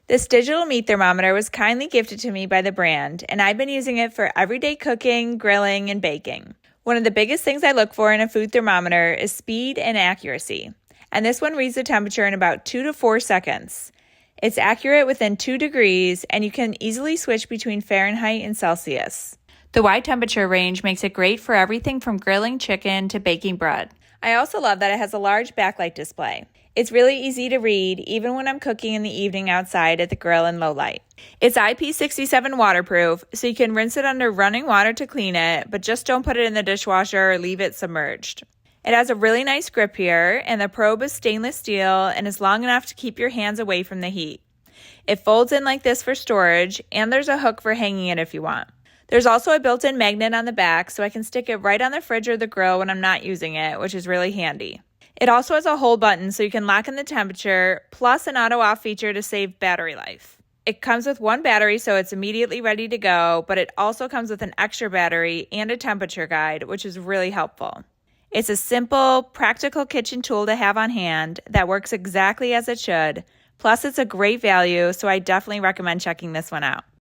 This digital meat thermometer was kindly gifted to me by the brand, and I've been using it for everyday cooking, grilling, and baking. One of the biggest things I look for in a food thermometer is speed and accuracy, and this one reads the temperature in about 2 to 4 seconds. It's accurate within 2 degrees, and you can easily switch between Fahrenheit and Celsius. The wide temperature range makes it great for everything from grilling chicken to baking bread. I also love that it has a large backlight display. It's really easy to read, even when I'm cooking in the evening outside at the grill in low light. It's IP67 waterproof, so you can rinse it under running water to clean it, but just don't put it in the dishwasher or leave it submerged. It has a really nice grip here, and the probe is stainless steel and is long enough to keep your hands away from the heat. It folds in like this for storage, and there's a hook for hanging it if you want. There's also a built-in magnet on the back, so I can stick it right on the fridge or the grill when I'm not using it, which is really handy. It also has a hold button so you can lock in the temperature, plus an auto-off feature to save battery life. It comes with one battery, so it's immediately ready to go, but it also comes with an extra battery and a temperature guide, which is really helpful. It's a simple, practical kitchen tool to have on hand that works exactly as it should. Plus, it's a great value, so I definitely recommend checking this one out.